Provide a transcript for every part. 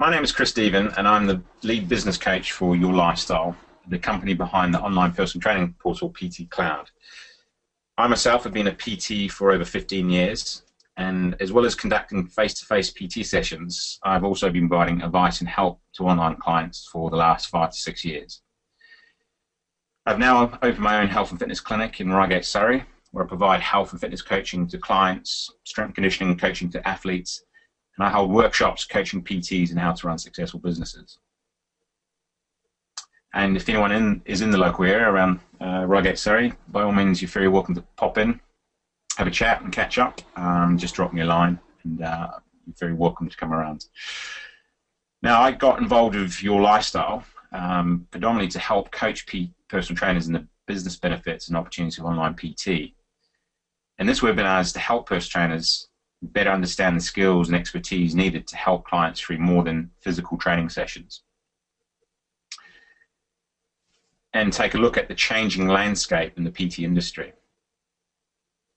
My name is Chris Stephen, and I'm the lead business coach for Your Lifestyle, the company behind the online personal training portal PT Cloud. I myself have been a PT for over 15 years, and as well as conducting face-to-face PT sessions, I've also been providing advice and help to online clients for the last 5 to 6 years. I've now opened my own health and fitness clinic in Reigate, Surrey, where I provide health and fitness coaching to clients, strength conditioning coaching to athletes, and I hold workshops coaching PTs in how to run successful businesses. And if anyone is in the local area around Reigate, Surrey, by all means, you're very welcome to pop in, have a chat and catch up. Just drop me a line, and you're very welcome to come around. Now, I got involved with Your Lifestyle predominantly to help coach personal trainers in the business benefits and opportunities of online PT. And this webinar is to help personal trainers better understand the skills and expertise needed to help clients through more than physical training sessions, and take a look at the changing landscape in the PT industry.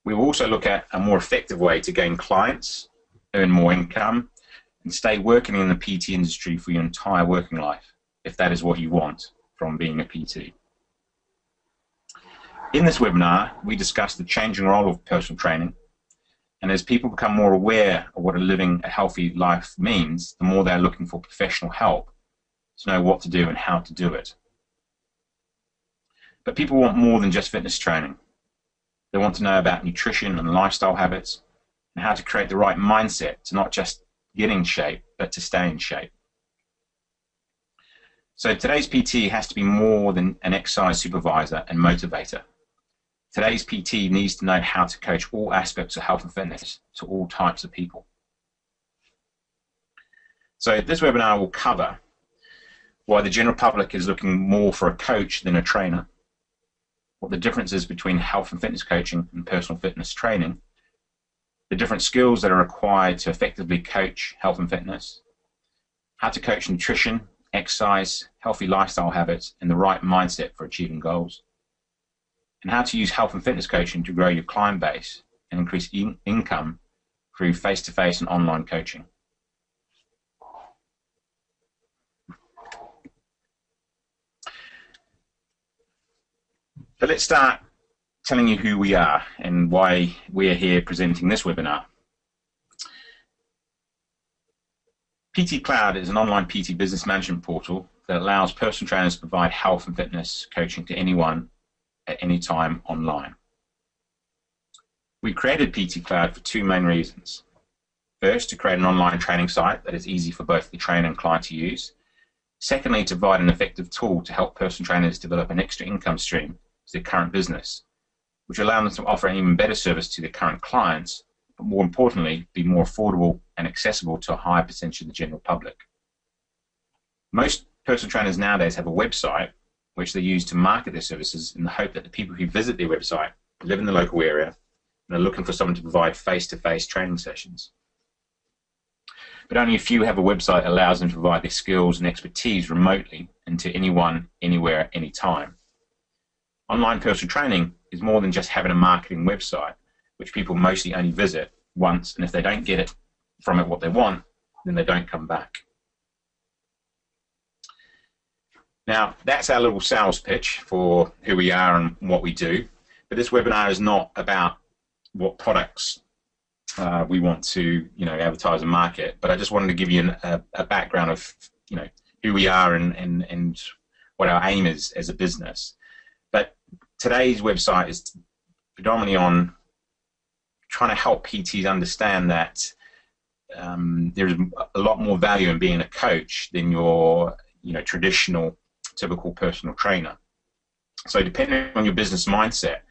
We will also look at a more effective way to gain clients, earn more income, and stay working in the PT industry for your entire working life, if that is what you want from being a PT. In this webinar, we discuss the changing role of personal training, and as people become more aware of what living a healthy life means, the more they're looking for professional help to know what to do and how to do it. But people want more than just fitness training. They want to know about nutrition and lifestyle habits, and how to create the right mindset to not just get in shape, but to stay in shape. So today's PT has to be more than an exercise supervisor and motivator. Today's PT needs to know how to coach all aspects of health and fitness to all types of people. So this webinar will cover why the general public is looking more for a coach than a trainer, what the difference is between health and fitness coaching and personal fitness training, the different skills that are required to effectively coach health and fitness, how to coach nutrition, exercise, healthy lifestyle habits, and the right mindset for achieving goals, and how to use health and fitness coaching to grow your client base and increase income through face-to-face and online coaching. So let's start telling you who we are and why we are here presenting this webinar. PT Cloud is an online PT business management portal that allows personal trainers to provide health and fitness coaching to anyone at any time online. We created PT Cloud for two main reasons. First, to create an online training site that is easy for both the trainer and client to use. Secondly, to provide an effective tool to help personal trainers develop an extra income stream to their current business, which allow them to offer an even better service to their current clients, but more importantly, be more affordable and accessible to a higher percentage of the general public. Most personal trainers nowadays have a website which they use to market their services in the hope that the people who visit their website live in the local area and are looking for someone to provide face-to-face training sessions. But only a few have a website that allows them to provide their skills and expertise remotely and to anyone, anywhere, at any time. Online personal training is more than just having a marketing website, which people mostly only visit once, and if they don't get it from it what they want, then they don't come back. Now, that's our little sales pitch for who we are and what we do. But this webinar is not about what products we want to, advertise and market. But I just wanted to give you a background of, who we are and what our aim is as a business. But today's website is predominantly on trying to help PTs understand that there's a lot more value in being a coach than your, traditional typical personal trainer. So depending on your business mindset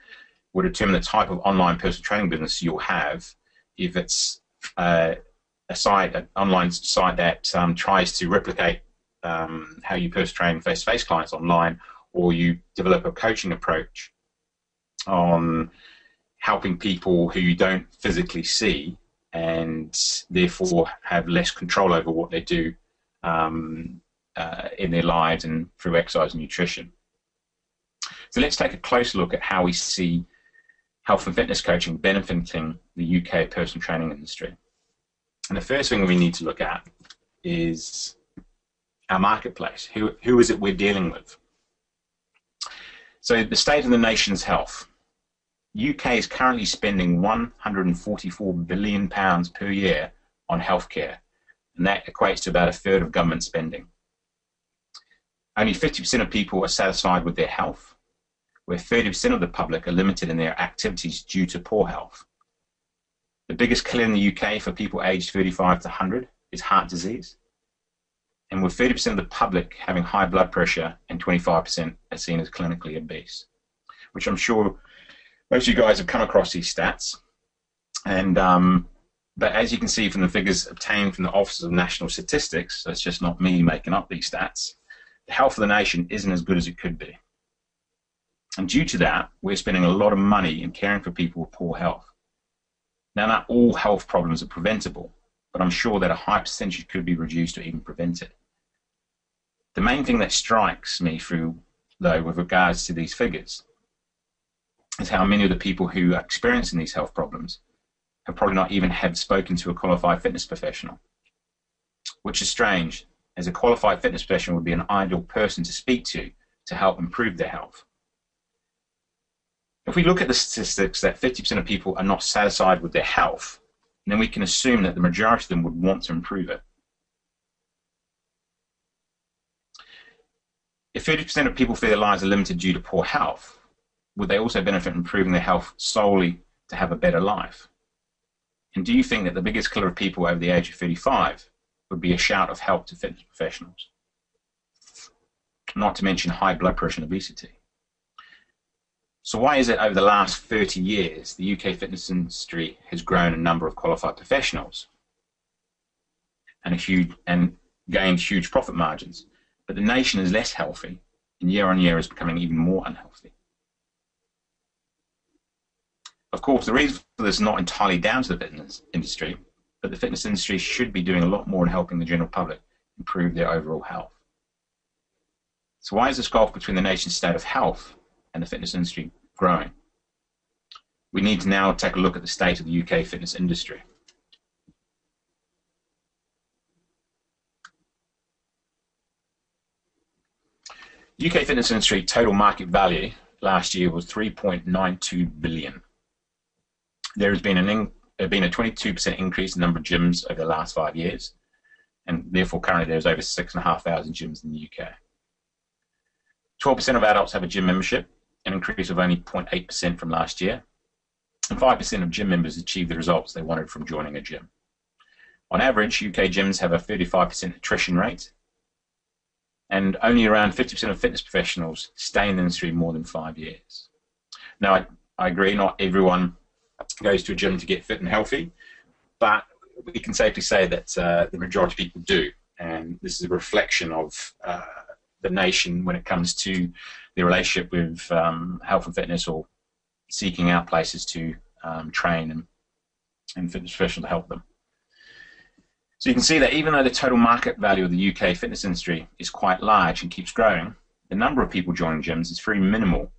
will determine the type of online personal training business you'll have. If it's an online site that tries to replicate how you personal train face-to-face clients online, or you develop a coaching approach on helping people who you don't physically see and therefore have less control over what they do in their lives and through exercise and nutrition. So let's take a closer look at how we see health and fitness coaching benefiting the UK personal training industry. And the first thing we need to look at is our marketplace. Who is it we're dealing with? So the state of the nation's health. UK is currently spending £144 billion per year on healthcare, and that equates to about a third of government spending. Only 50% of people are satisfied with their health, where 30% of the public are limited in their activities due to poor health. The biggest killer in the UK for people aged 35 to 100 is heart disease. And with 30% of the public having high blood pressure and 25% are seen as clinically obese, which I'm sure most of you guys have come across these stats. And but as you can see from the figures obtained from the Office of National Statistics, so it's just not me making up these stats, the health of the nation isn't as good as it could be. And due to that, we're spending a lot of money in caring for people with poor health. Now, not all health problems are preventable, but I'm sure that a high percentage could be reduced or even prevented. The main thing that strikes me though, with regards to these figures, is how many of the people who are experiencing these health problems have probably not even had spoken to a qualified fitness professional, which is strange, as a qualified fitness professional would be an ideal person to speak to help improve their health. If we look at the statistics that 50% of people are not satisfied with their health, then we can assume that the majority of them would want to improve it. If 30% of people feel their lives are limited due to poor health, would they also benefit from improving their health solely to have a better life? And do you think that the biggest killer of people over the age of 35 would be a shout of help to fitness professionals? Not to mention high blood pressure and obesity. So why is it over the last 30 years the UK fitness industry has grown a number of qualified professionals and gained huge profit margins, but the nation is less healthy and year on year is becoming even more unhealthy? Of course, the reason for this is not entirely down to the fitness industry, but the fitness industry should be doing a lot more in helping the general public improve their overall health. So why is this gulf between the nation's state of health and the fitness industry growing? We need to now take a look at the state of the UK fitness industry. UK fitness industry total market value last year was 3.92 billion. There has been a 22% increase in the number of gyms over the last 5 years, and therefore currently there's over 6,500 gyms in the UK. 12% of adults have a gym membership, an increase of only 0.8% from last year, and 5% of gym members achieved the results they wanted from joining a gym. On average, UK gyms have a 35% attrition rate, and only around 50% of fitness professionals stay in the industry more than 5 years. Now, I agree, not everyone goes to a gym to get fit and healthy, but we can safely say that the majority of people do, and this is a reflection of the nation when it comes to the relationship with health and fitness, or seeking out places to train and fitness professionals to help them. So you can see that even though the total market value of the UK fitness industry is quite large and keeps growing, the number of people joining gyms is very minimal,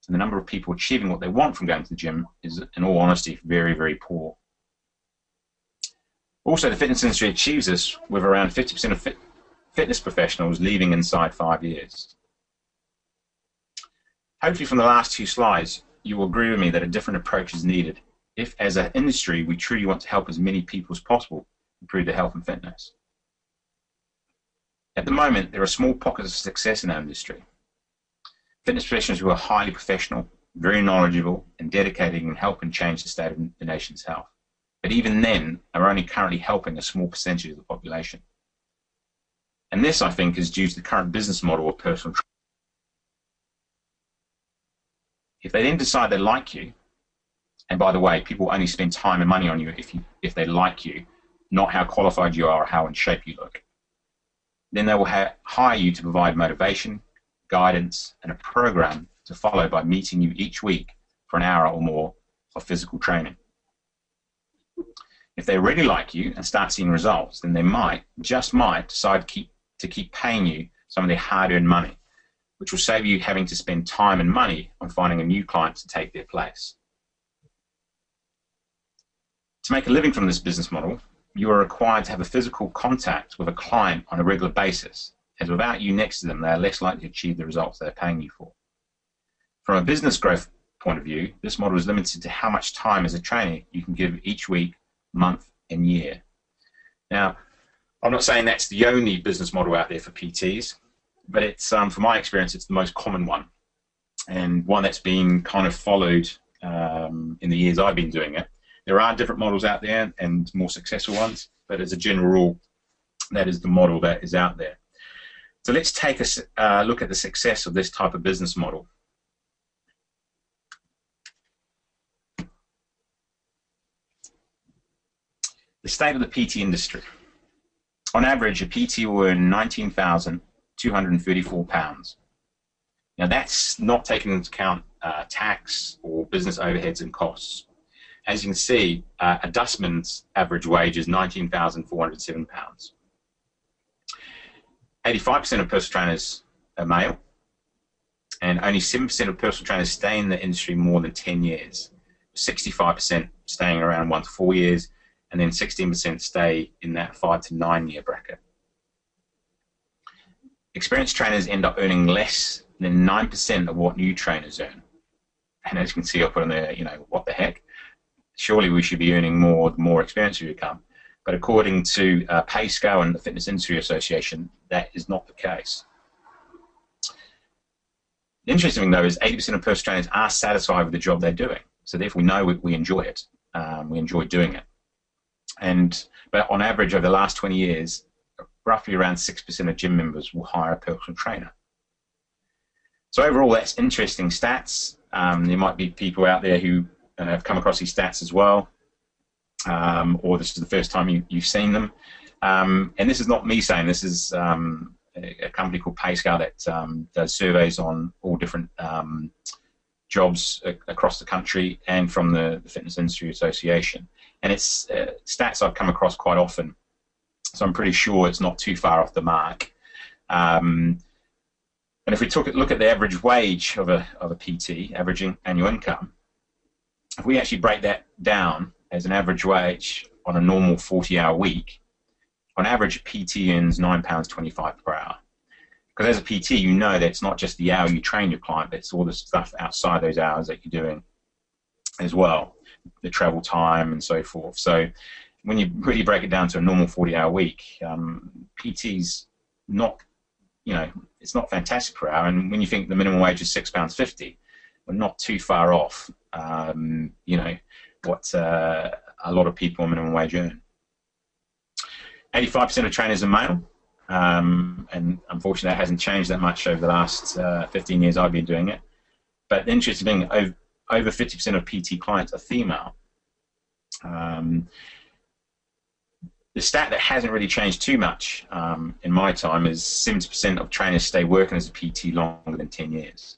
and the number of people achieving what they want from going to the gym is, in all honesty, very, very poor. Also, the fitness industry achieves this with around 50% of fitness professionals leaving inside 5 years. Hopefully from the last two slides, you will agree with me that a different approach is needed if, as an industry, we truly want to help as many people as possible improve their health and fitness. At the moment, there are small pockets of success in our industry. Fitness professionals who are highly professional, very knowledgeable, and dedicated in helping change the state of the nation's health. But even then, are only currently helping a small percentage of the population. And this, I think, is due to the current business model of personal training. If they then decide they like you, and by the way, people only spend time and money on you if they like you, not how qualified you are or how in shape you look, then they will hire you to provide motivation, guidance, and a program to follow by meeting you each week for an hour or more of physical training. If they really like you and start seeing results, then they might, just might, decide to keep paying you some of their hard-earned money, which will save you having to spend time and money on finding a new client to take their place. To make a living from this business model, you are required to have a physical contact with a client on a regular basis as without you next to them, they're less likely to achieve the results they're paying you for. From a business growth point of view, this model is limited to how much time as a trainer you can give each week, month, and year. Now, I'm not saying that's the only business model out there for PTs, but it's, from my experience, it's the most common one, and one that's been kind of followed in the years I've been doing it. There are different models out there and more successful ones, but as a general rule, that is the model that is out there. So let's take a look at the success of this type of business model. The state of the PT industry. On average, a PT will earn £19,234. Now that's not taking into account tax or business overheads and costs. As you can see, a dustman's average wage is £19,407. 85% of personal trainers are male, and only 7% of personal trainers stay in the industry more than 10 years. 65% staying around 1 to 4 years, and then 16% stay in that 5 to 9 year bracket. Experienced trainers end up earning less than 9% of what new trainers earn. And as you can see, I'll put on there, you know, what the heck? Surely we should be earning more the more experienced you become. But according to Pay Scale and the Fitness Industry Association, that is not the case. The interesting thing, though, is 80% of personal trainers are satisfied with the job they're doing. So therefore, we know we enjoy it. We enjoy doing it. But on average, over the last 20 years, roughly around 6% of gym members will hire a personal trainer. So overall, that's interesting stats. There might be people out there who have come across these stats as well, or this is the first time you've seen them. And this is not me saying, this is a company called Pay Scale that does surveys on all different jobs across the country and from the Fitness Industry Association. And it's stats I've come across quite often, so I'm pretty sure it's not too far off the mark. And if we look at the average wage of a PT, average annual income, if we actually break that down as an average wage on a normal 40-hour week, on average, a PT earns £9.25 per hour. Because as a PT, you know that it's not just the hour you train your client, but it's all the stuff outside those hours that you're doing as well, the travel time and so forth. So when you really break it down to a normal 40-hour week, PT's not, you know, it's not fantastic per hour. And when you think the minimum wage is £6.50, we're not too far off, you know, what a lot of people on minimum wage earn. 85% of trainers are male, and unfortunately that hasn't changed that much over the last 15 years I've been doing it. But the interesting thing, over 50% of PT clients are female. The stat that hasn't really changed too much in my time is 70% of trainers stay working as a PT longer than 10 years.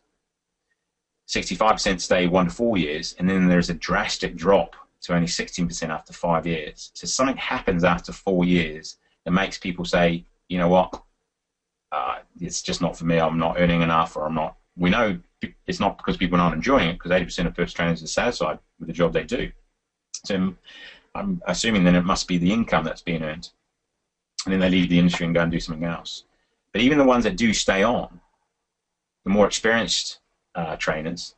65% stay 1 to 4 years, and then there's a drastic drop to only 16% after 5 years. So something happens after 4 years that makes people say, you know what, it's just not for me, I'm not earning enough, or I'm not. We know it's not because people aren't enjoying it, because 80% of personal trainers are satisfied with the job they do. So I'm assuming then it must be the income that's being earned, and then they leave the industry and go and do something else. But even the ones that do stay on, the more experienced trainers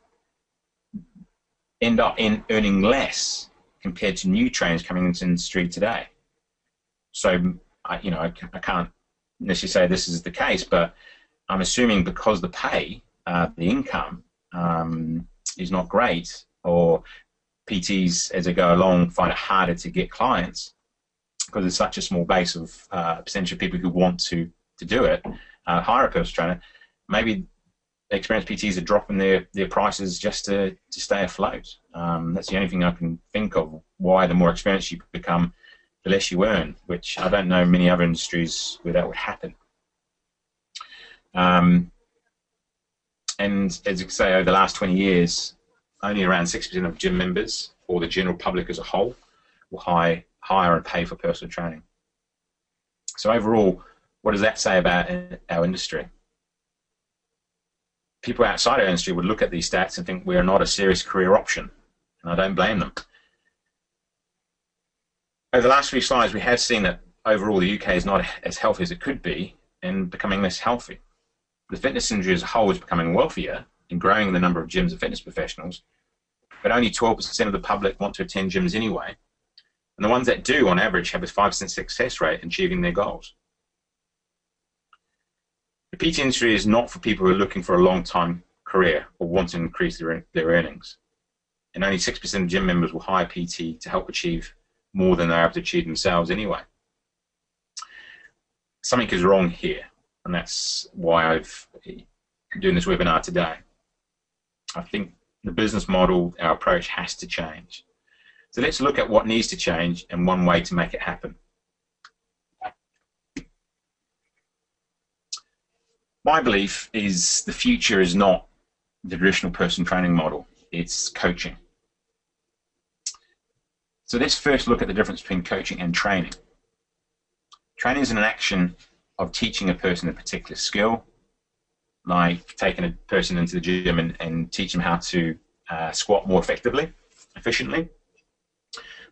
end up earning less compared to new trainers coming into the industry today. So I can't necessarily say this is the case, but I'm assuming because the pay, the income is not great, or PTs as they go along find it harder to get clients because there's such a small base of percentage of people who want to do it, hire a personal trainer. Maybe experienced PTs are dropping their prices just to stay afloat. That's the only thing I can think of why the more experienced you become, the less you earn, which I don't know many other industries where that would happen. And as you say, over the last 20 years, only around 6% of gym members, or the general public as a whole, will hire and pay for personal training. So overall, what does that say about our industry? People outside our industry would look at these stats and think we are not a serious career option, and I don't blame them. Over the last few slides, we have seen that overall the UK is not as healthy as it could be, and becoming less healthy. The fitness industry as a whole is becoming wealthier and growing the number of gyms and fitness professionals, but only 12% of the public want to attend gyms anyway. And the ones that do, on average, have a 5% success rate in achieving their goals. The PT industry is not for people who are looking for a long-time career or want to increase their earnings. And only 6% of gym members will hire PT to help achieve more than they're able to achieve themselves anyway. Something is wrong here, and that's why I'm doing this webinar today. I think the business model, our approach has to change. So let's look at what needs to change and one way to make it happen. My belief is the future is not the traditional personal training model, it's coaching. So let's first look at the difference between coaching and training. Training is an action of teaching a person a particular skill, like taking a person into the gym and teach them how to squat more effectively, efficiently.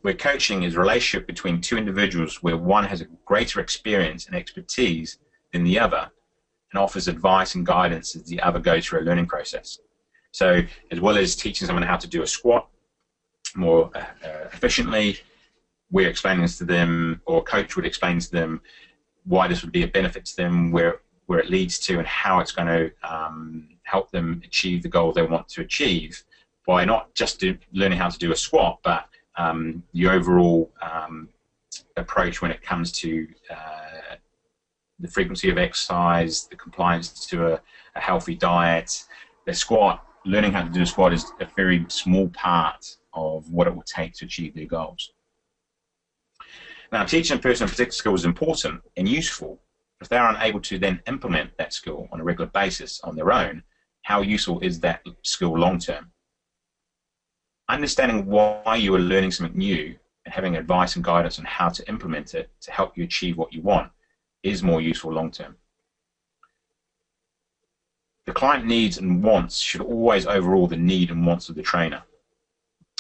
Where coaching is a relationship between two individuals where one has a greater experience and expertise than the other and offers advice and guidance as the other goes through a learning process. So as well as teaching someone how to do a squat more efficiently, we're explaining this to them, or a coach would explain to them why this would be a benefit to them, where it leads to, and how it's going to help them achieve the goal they want to achieve by not just learning how to do a squat, but the overall approach when it comes to the frequency of exercise, the compliance to a healthy diet. The squat, learning how to do a squat is a very small part of what it will take to achieve their goals. Now, teaching a person a particular skill is important and useful. If they are unable to then implement that skill on a regular basis on their own, how useful is that skill long term? Understanding why you are learning something new and having advice and guidance on how to implement it to help you achieve what you want is more useful long term. The client needs and wants should always overrule the need and wants of the trainer.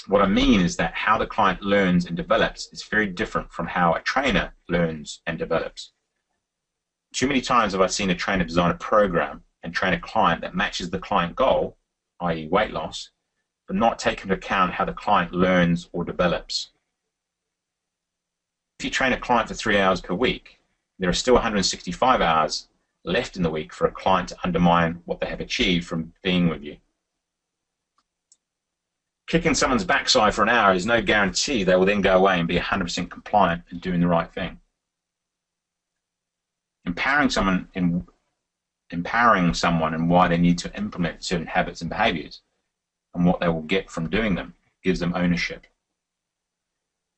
What I mean is that how the client learns and develops is very different from how a trainer learns and develops. Too many times have I seen a trainer design a program and train a client that matches the client goal, i.e. weight loss, but not take into account how the client learns or develops. If you train a client for 3 hours per week, there are still 165 hours left in the week for a client to undermine what they have achieved from being with you. Kicking someone's backside for an hour is no guarantee they will then go away and be 100% compliant and doing the right thing. Empowering someone and why they need to implement certain habits and behaviors and what they will get from doing them gives them ownership.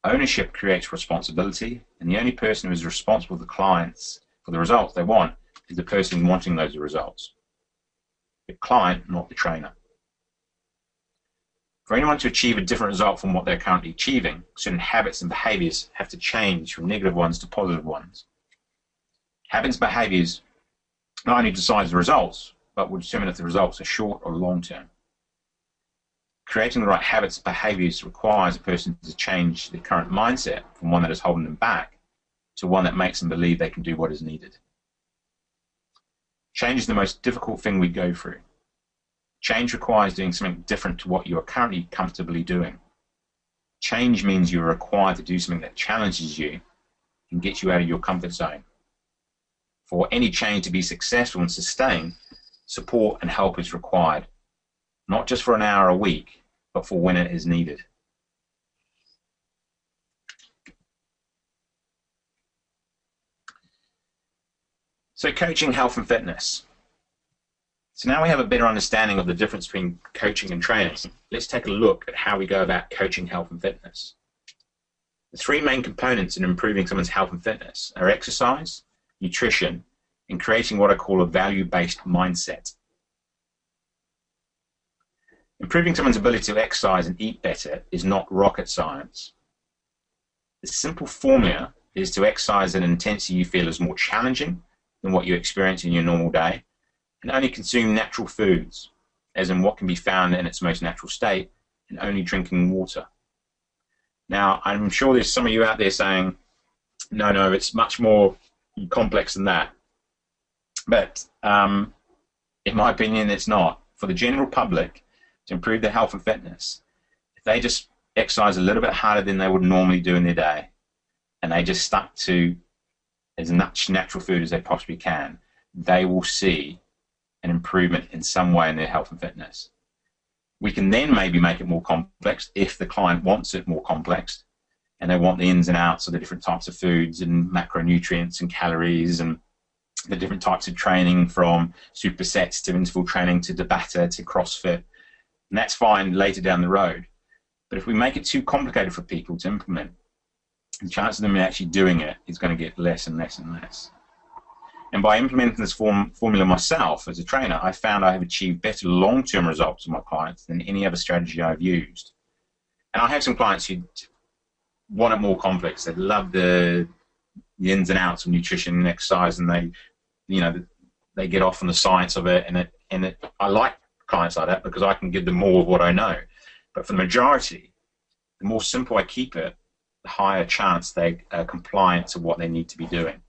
Ownership creates responsibility, and the only person who is responsible for the clients for the results they want is the person wanting those results. The client, not the trainer. For anyone to achieve a different result from what they're currently achieving, certain habits and behaviors have to change from negative ones to positive ones. Habits and behaviors not only decide the results, but will determine if the results are short or long term. Creating the right habits and behaviors requires a person to change their current mindset from one that is holding them back to one that makes them believe they can do what is needed. Change is the most difficult thing we go through. Change requires doing something different to what you are currently comfortably doing. Change means you are required to do something that challenges you and gets you out of your comfort zone. For any change to be successful and sustained, support and help is required, not just for an hour a week, but for when it is needed. So coaching, health and fitness. So now we have a better understanding of the difference between coaching and training. Let's take a look at how we go about coaching health and fitness. The three main components in improving someone's health and fitness are exercise, nutrition, and creating what I call a value-based mindset. Improving someone's ability to exercise and eat better is not rocket science. The simple formula is to exercise at an intensity you feel is more challenging than what you experience in your normal day, and only consume natural foods, as in what can be found in its most natural state, and only drinking water. Now, I'm sure there's some of you out there saying, no, it's much more complex than that. But in my opinion, it's not. For the general public to improve their health and fitness, if they just exercise a little bit harder than they would normally do in their day, and they just stuck to as much natural food as they possibly can, they will see an improvement in some way in their health and fitness. We can then maybe make it more complex if the client wants it more complex and they want the ins and outs of the different types of foods and macronutrients and calories and the different types of training, from supersets to interval training to Tabata to CrossFit. And that's fine later down the road. But if we make it too complicated for people to implement, the chance of them actually doing it is going to get less and less and less. And by implementing this formula myself as a trainer, I found I have achieved better long-term results with my clients than any other strategy I've used. And I have some clients who want it more complex. They love the ins and outs of nutrition and exercise, and they get off on the science of it. I like clients like that because I can give them more of what I know. But for the majority, the more simple I keep it, the higher chance they are compliant to what they need to be doing.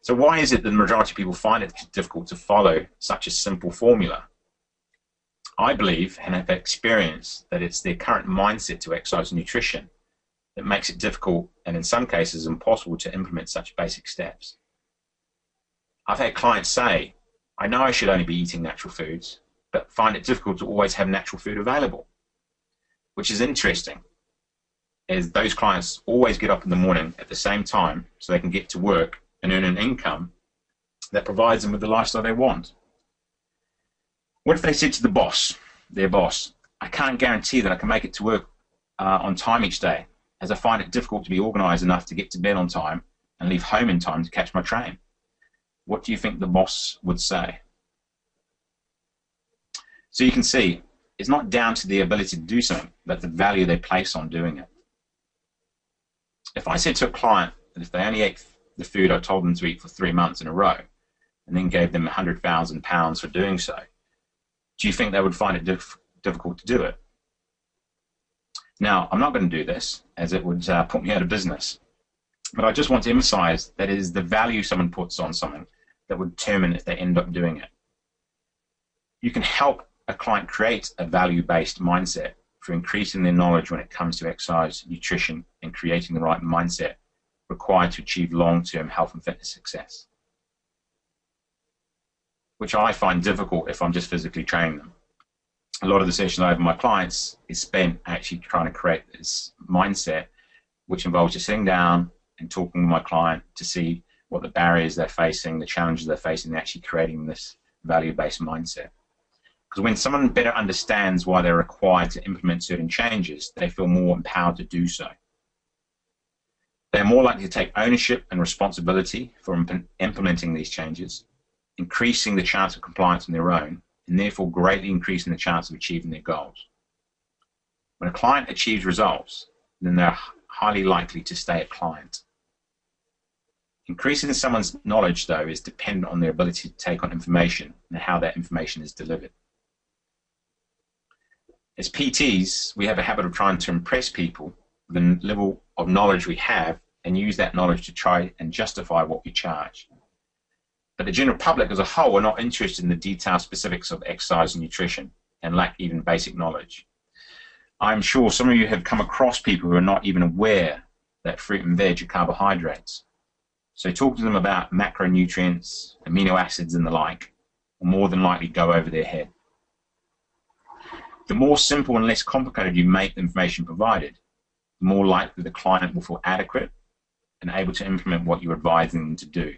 So why is it that the majority of people find it difficult to follow such a simple formula? I believe, and have experienced, that it's their current mindset to exercise and nutrition that makes it difficult, and in some cases impossible, to implement such basic steps. I've had clients say, I know I should only be eating natural foods, but find it difficult to always have natural food available, which is interesting, as those clients always get up in the morning at the same time so they can get to work and earn an income that provides them with the lifestyle they want. What if they said to their boss, I can't guarantee that I can make it to work on time each day, as I find it difficult to be organized enough to get to bed on time and leave home in time to catch my train? What do you think the boss would say? So you can see, it's not down to the ability to do something, but the value they place on doing it. If I said to a client that if they only ate the food I told them to eat for 3 months in a row, and then gave them £100,000 for doing so, do you think they would find it difficult to do it? Now, I'm not going to do this, as it would put me out of business. But I just want to emphasize that it is the value someone puts on something that would determine if they end up doing it. You can help a client create a value-based mindset for increasing their knowledge when it comes to exercise, nutrition, and creating the right mindset required to achieve long-term health and fitness success, which I find difficult if I'm just physically training them. A lot of the sessions I have with my clients is spent actually trying to create this mindset, which involves just sitting down and talking with my client to see what the barriers they're facing, the challenges they're facing, and actually creating this value-based mindset. Because when someone better understands why they're required to implement certain changes, they feel more empowered to do so. They're more likely to take ownership and responsibility for implementing these changes, increasing the chance of compliance on their own, and therefore greatly increasing the chance of achieving their goals. When a client achieves results, then they're highly likely to stay a client. Increasing someone's knowledge, though, is dependent on their ability to take on information and how that information is delivered. As PTs, we have a habit of trying to impress people with the level of knowledge we have and use that knowledge to try and justify what we charge. But the general public as a whole are not interested in the detailed specifics of exercise and nutrition and lack even basic knowledge. I'm sure some of you have come across people who are not even aware that fruit and veg are carbohydrates. So talk to them about macronutrients, amino acids and the like will more than likely go over their head. The more simple and less complicated you make the information provided, the more likely the client will feel adequate and able to implement what you're advising them to do.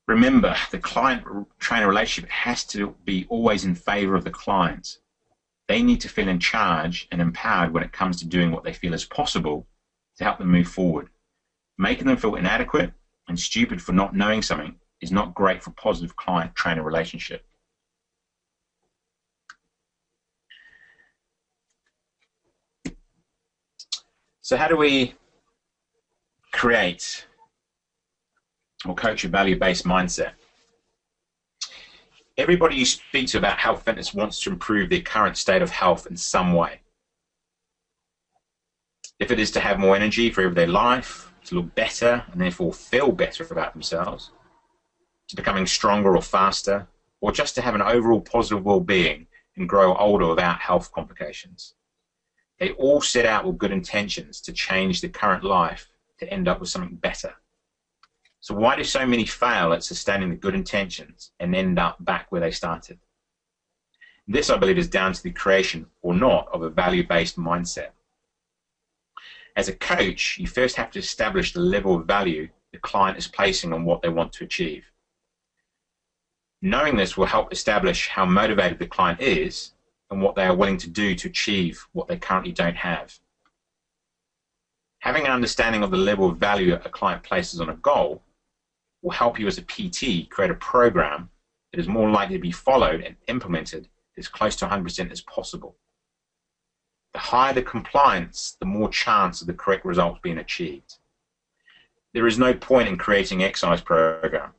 Remember, the client-trainer relationship has to be always in favor of the client. They need to feel in charge and empowered when it comes to doing what they feel is possible to help them move forward. Making them feel inadequate and stupid for not knowing something is not great for a positive client-trainer relationship. So how do we create or coach a value-based mindset? Everybody you speak to about health fitness wants to improve their current state of health in some way. If it is to have more energy for everyday life, to look better and therefore feel better about themselves, to becoming stronger or faster, or just to have an overall positive well-being and grow older without health complications. They all set out with good intentions to change their current life to end up with something better. So why do so many fail at sustaining the good intentions and end up back where they started? This, I believe, is down to the creation or not of a value-based mindset. As a coach, you first have to establish the level of value the client is placing on what they want to achieve. Knowing this will help establish how motivated the client is and what they are willing to do to achieve what they currently don't have. Having an understanding of the level of value a client places on a goal will help you as a PT create a program that is more likely to be followed and implemented as close to 100% as possible. The higher the compliance, the more chance of the correct results being achieved. There is no point in creating an exercise program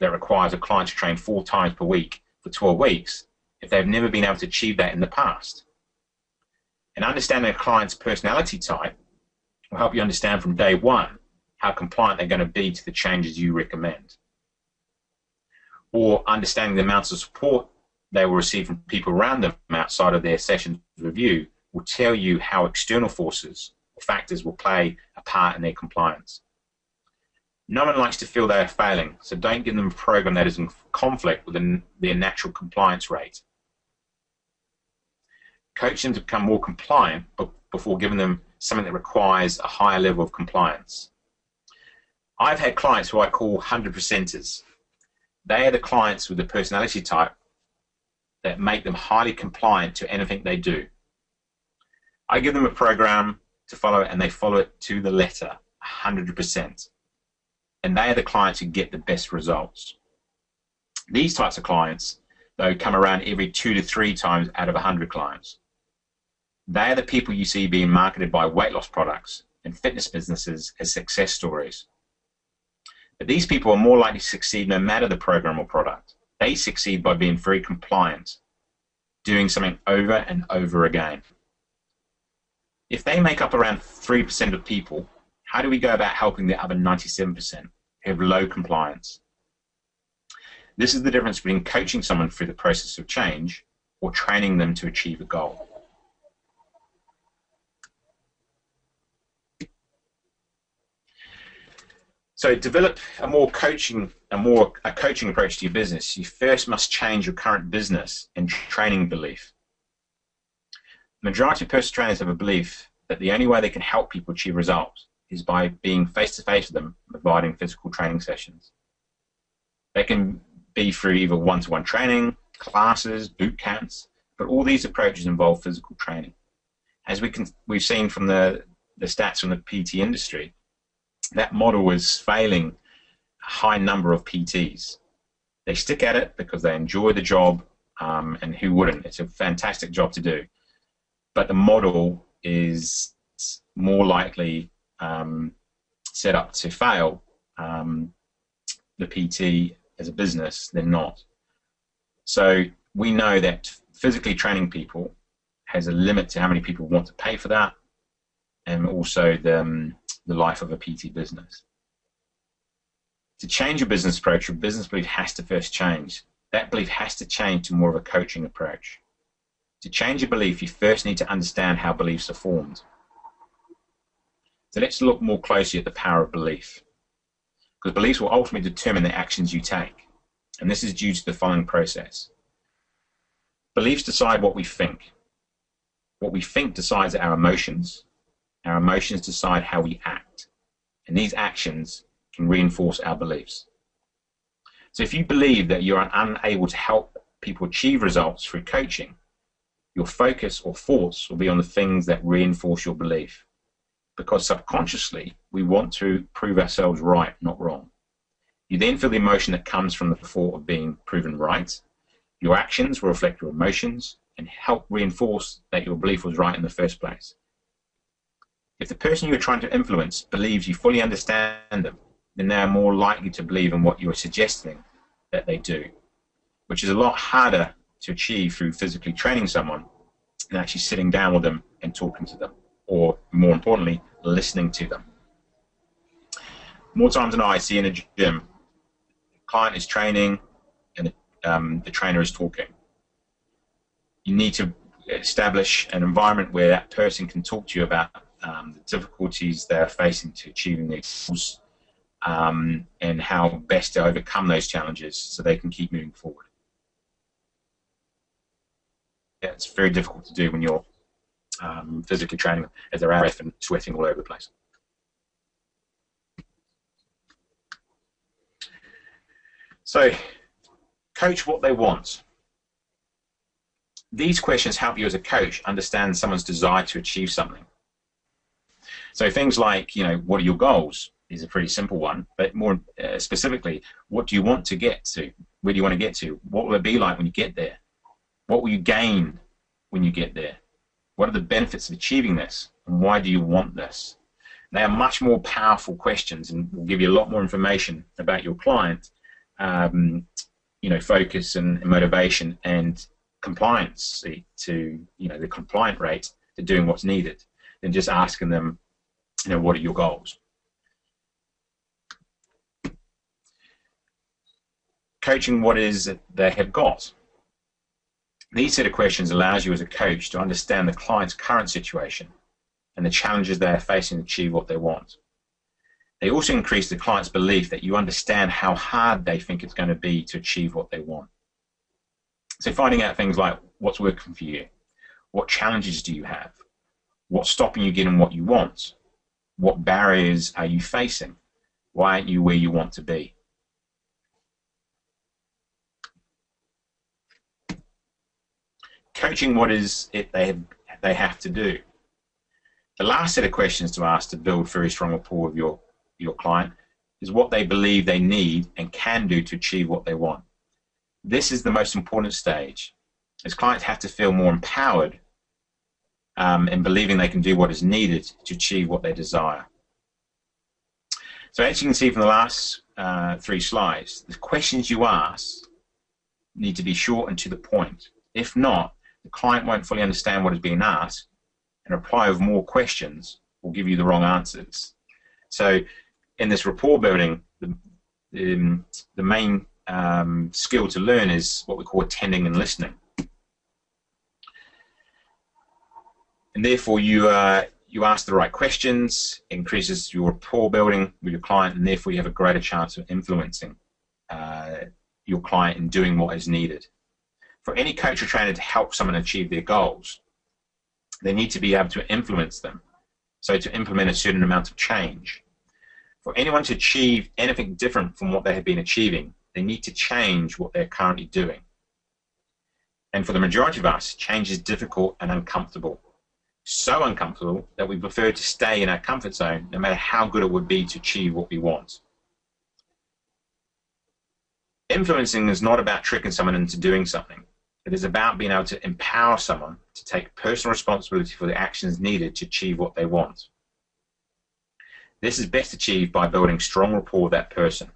that requires a client to train 4 times per week for 12 weeks if they've never been able to achieve that in the past. And understanding a client's personality type will help you understand from day one how compliant they're going to be to the changes you recommend. Or understanding the amounts of support they will receive from people around them outside of their sessions review will tell you how external forces or factors will play a part in their compliance. No one likes to feel they are failing, so don't give them a program that is in conflict with their natural compliance rate. Coach them to become more compliant before giving them something that requires a higher level of compliance. I've had clients who I call 100%ers. They are the clients with the personality type that make them highly compliant to anything they do. I give them a program to follow and they follow it to the letter, 100%. And they are the clients who get the best results. These types of clients, though, come around every 2 to 3 times out of 100 clients. They are the people you see being marketed by weight loss products and fitness businesses as success stories. But these people are more likely to succeed no matter the program or product. They succeed by being very compliant, doing something over and over again. If they make up around 3% of people, how do we go about helping the other 97% who have low compliance? This is the difference between coaching someone through the process of change or training them to achieve a goal. So to develop a coaching approach to your business, you first must change your current business and training belief. The majority of personal trainers have a belief that the only way they can help people achieve results is by being face-to-face with them, providing physical training sessions. They can be through either one-to-one training, classes, boot camps, but all these approaches involve physical training. As we've seen from the stats from the PT industry, that model is failing a high number of PTs. They stick at it because they enjoy the job, and who wouldn't? It's a fantastic job to do. But the model is more likely set up to fail the PT as a business than not. So we know that physically training people has a limit to how many people want to pay for that, and also the life of a PT business. To change your business approach, your business belief has to first change. That belief has to change to more of a coaching approach. To change your belief, you first need to understand how beliefs are formed. So let's look more closely at the power of belief, because beliefs will ultimately determine the actions you take, and this is due to the following process. Beliefs decide what we think. What we think decides our emotions. Our emotions decide how we act, and these actions can reinforce our beliefs. So if you believe that you are unable to help people achieve results through coaching, your focus or thoughts will be on the things that reinforce your belief, because subconsciously we want to prove ourselves right, not wrong. You then feel the emotion that comes from the thought of being proven right. Your actions will reflect your emotions and help reinforce that your belief was right in the first place. If the person you are trying to influence believes you fully understand them, then they are more likely to believe in what you are suggesting that they do, which is a lot harder to achieve through physically training someone than actually sitting down with them and talking to them, or more importantly, listening to them. More times than not, I see in a gym client is training and the trainer is talking. You need to establish an environment where that person can talk to you about the difficulties they're facing to achieving their goals, and how best to overcome those challenges so they can keep moving forward. Yeah, it's very difficult to do when you're physically training as they're out and sweating all over the place. So, coach what they want. These questions help you as a coach understand someone's desire to achieve something. So things like, what are your goals is a pretty simple one, but more specifically, what do you want to get to? Where do you want to get to? What will it be like when you get there? What will you gain when you get there? What are the benefits of achieving this? And why do you want this? They are much more powerful questions and will give you a lot more information about your client, focus and motivation and compliance to, the compliant rate to doing what's needed, than just asking them, what are your goals? Coaching what is it they have got. These set of questions allows you as a coach to understand the client's current situation and the challenges they are facing to achieve what they want. They also increase the client's belief that you understand how hard they think it's going to be to achieve what they want. So finding out things like what's working for you, what challenges do you have, what's stopping you getting what you want, what barriers are you facing, why aren't you where you want to be. Coaching what is it they have to do. The last set of questions to ask to build very strong rapport with your client is what they believe they need and can do to achieve what they want. This is the most important stage, as clients have to feel more empowered in believing they can do what is needed to achieve what they desire. So as you can see from the last 3 slides, the questions you ask need to be short and to the point. If not, the client won't fully understand what is being asked, and reply with more questions will give you the wrong answers. So in this rapport building, the main skill to learn is what we call attending and listening. And therefore you ask the right questions, increases your rapport building with your client, and therefore you have a greater chance of influencing your client in doing what is needed. For any coach or trainer to help someone achieve their goals, they need to be able to influence them, so to implement a certain amount of change. For anyone to achieve anything different from what they have been achieving, they need to change what they're currently doing. And for the majority of us, change is difficult and uncomfortable. So uncomfortable that we prefer to stay in our comfort zone no matter how good it would be to achieve what we want. Influencing is not about tricking someone into doing something. It is about being able to empower someone to take personal responsibility for the actions needed to achieve what they want. This is best achieved by building strong rapport with that person.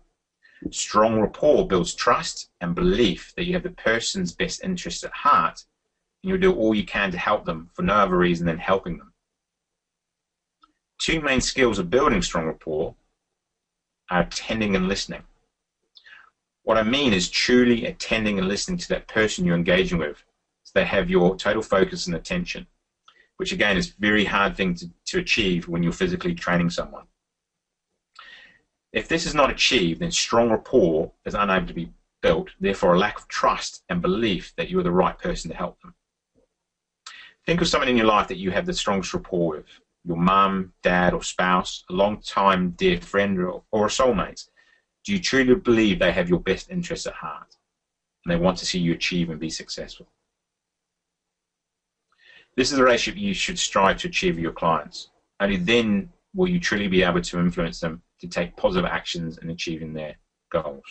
Strong rapport builds trust and belief that you have the person's best interests at heart, and you'll do all you can to help them for no other reason than helping them. 2 main skills of building strong rapport are attending and listening. What I mean is truly attending and listening to that person you're engaging with, so they have your total focus and attention, which again is a very hard thing to achieve when you're physically training someone. If this is not achieved, then strong rapport is unable to be built, therefore a lack of trust and belief that you're the right person to help them. Think of someone in your life that you have the strongest rapport with, your mum, dad or spouse, a long-time dear friend or a soulmate. Do you truly believe they have your best interests at heart and they want to see you achieve and be successful? This is the relationship you should strive to achieve with your clients. Only then will you truly be able to influence them to take positive actions in achieving their goals.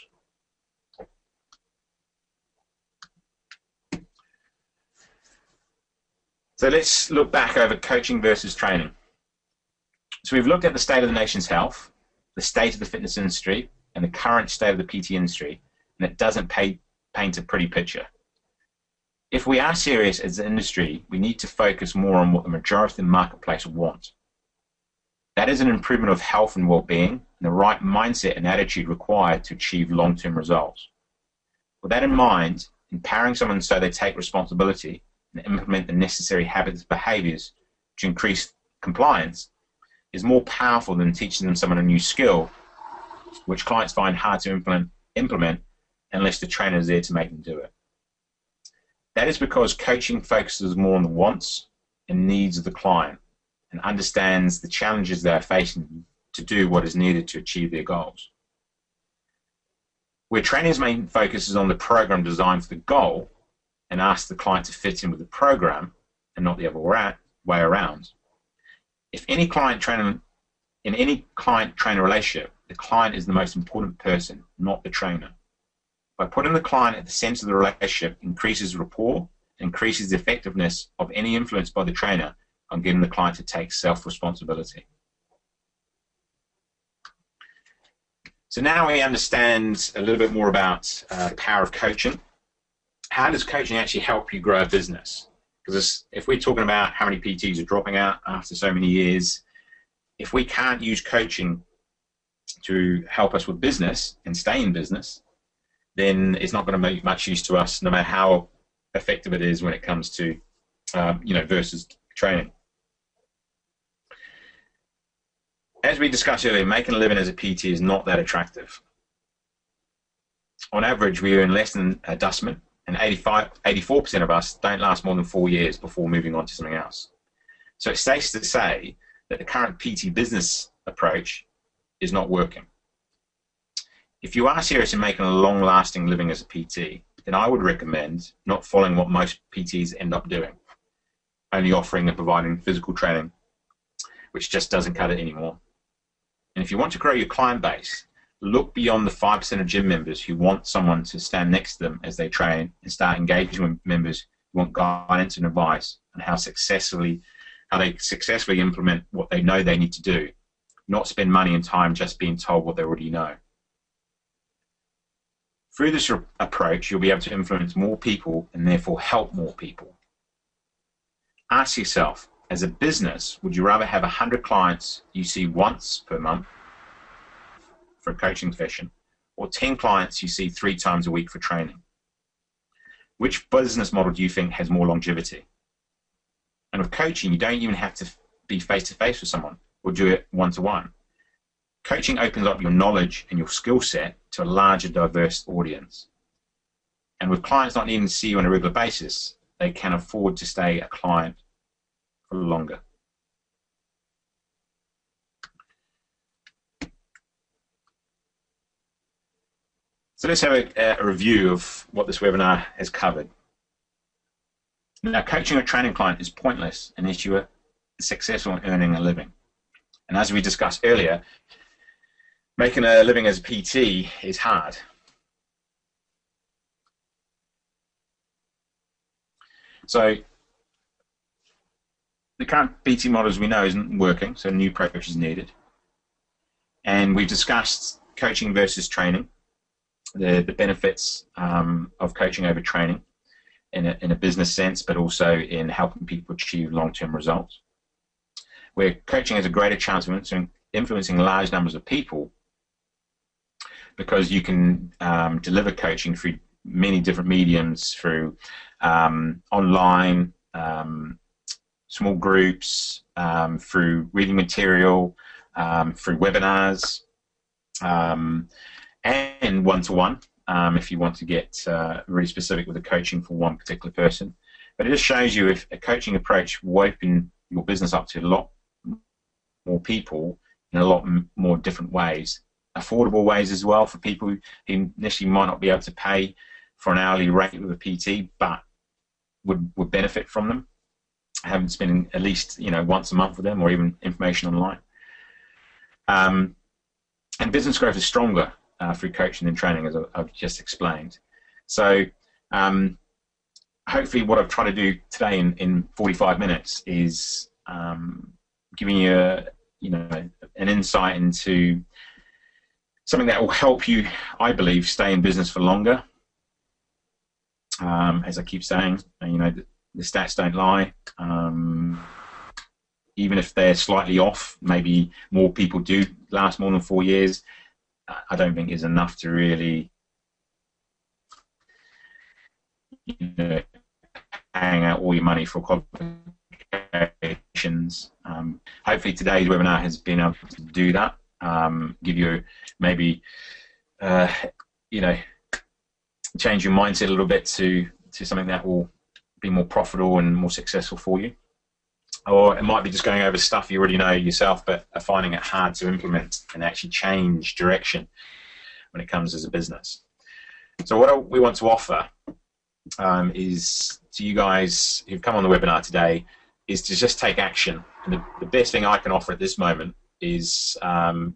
So let's look back over coaching versus training. So we've looked at the state of the nation's health, the state of the fitness industry, and the current state of the PT industry, and it doesn't paint a pretty picture. If we are serious as an industry, we need to focus more on what the majority of the marketplace want. That is an improvement of health and well-being and the right mindset and attitude required to achieve long-term results. With that in mind, empowering someone so they take responsibility and implement the necessary habits and behaviors to increase compliance is more powerful than teaching them someone a new skill, which clients find hard to implement unless the trainer is there to make them do it. That is because coaching focuses more on the wants and needs of the client and understands the challenges they are facing to do what is needed to achieve their goals. Where training's main focus is on the program designed for the goal and asks the client to fit in with the program and not the other way around. In any client-trainer relationship, the client is the most important person, not the trainer. By putting the client at the center of the relationship, increases rapport, increases the effectiveness of any influence by the trainer on getting the client to take self-responsibility. So now we understand a little bit more about the power of coaching. How does coaching actually help you grow a business? Because if we're talking about how many PTs are dropping out after so many years, if we can't use coaching to help us with business and stay in business, then it's not going to make much use to us, no matter how effective it is when it comes to, versus training. As we discussed earlier, making a living as a PT is not that attractive. On average, we earn less than a dustman, and 84% of us don't last more than 4 years before moving on to something else. So it's safe to say that the current PT business approach is not working. If you are serious in making a long-lasting living as a PT, then I would recommend not following what most PTs end up doing, only offering and providing physical training, which just doesn't cut it anymore. And if you want to grow your client base, look beyond the 5% of gym members who want someone to stand next to them as they train and start engaging with members who want guidance and advice on how they successfully implement what they know they need to do, not spend money and time just being told what they already know. Through this approach, you'll be able to influence more people and therefore help more people. Ask yourself, as a business, would you rather have 100 clients you see once per month for a coaching session, or 10 clients you see 3 times a week for training? Which business model do you think has more longevity? And with coaching, you don't even have to be face-to-face with someone or do it one-to-one. Coaching opens up your knowledge and your skill set to a larger, diverse audience. And with clients not needing to see you on a regular basis, they can afford to stay a client for longer. So let's have a review of what this webinar has covered. Now, coaching a training client is pointless unless you are successful in earning a living. And as we discussed earlier, making a living as a PT is hard. So the current PT model, as we know, isn't working, so a new approach is needed. And we've discussed coaching versus training, the benefits of coaching over training in a business sense, but also in helping people achieve long-term results. Where coaching has a greater chance of influencing large numbers of people, because you can deliver coaching through many different mediums, through online, small groups, through reading material, through webinars, and one-to-one, if you want to get really specific with the coaching for one particular person. But it just shows you if a coaching approach will open your business up to a lot more people in a lot more different ways. Affordable ways as well for people who initially might not be able to pay for an hourly rate with a PT, but would benefit from them, having spending at least once a month with them, or even information online. And business growth is stronger through coaching and training, as I've just explained. So hopefully what I've tried to do today in 45 minutes is giving you an insight into something that will help you, I believe, stay in business for longer. As I keep saying, the stats don't lie. even if they're slightly off, maybe more people do last more than 4 years, I don't think is enough to really, you know, hang out all your money for qualifications. Hopefully today's webinar has been able to do that, give you maybe, you know, change your mindset a little bit to something that will be more profitable and more successful for you. Or it might be just going over stuff you already know yourself, but are finding it hard to implement and actually change direction when it comes as a business. So what we want to offer is to you guys who've come on the webinar today is to just take action. And the best thing I can offer at this moment is offer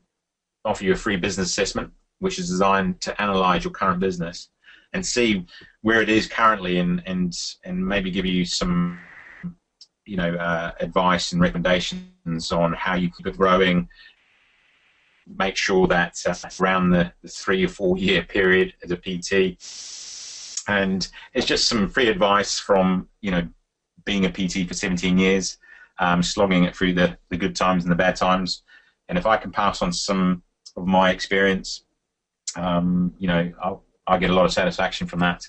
you a free business assessment, which is designed to analyze your current business and see where it is currently, and maybe give you some, you know, advice and recommendations on how you keep it growing. Make sure that around the 3 or 4 year period as a PT, and it's just some free advice from, you know, being a PT for 17 years, slogging it through the good times and the bad times. And if I can pass on some of my experience, you know, I'll get a lot of satisfaction from that.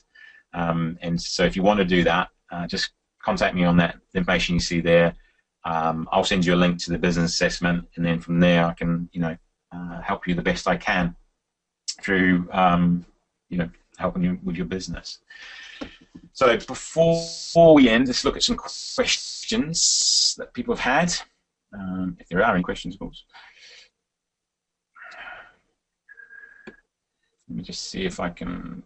And so if you want to do that, just contact me on that information you see there. I'll send you a link to the business assessment, and then from there I can, you know, help you the best I can through, you know, helping you with your business. So before we end, let's look at some questions that people have had, if there are any questions, of course. Let me just see if I can.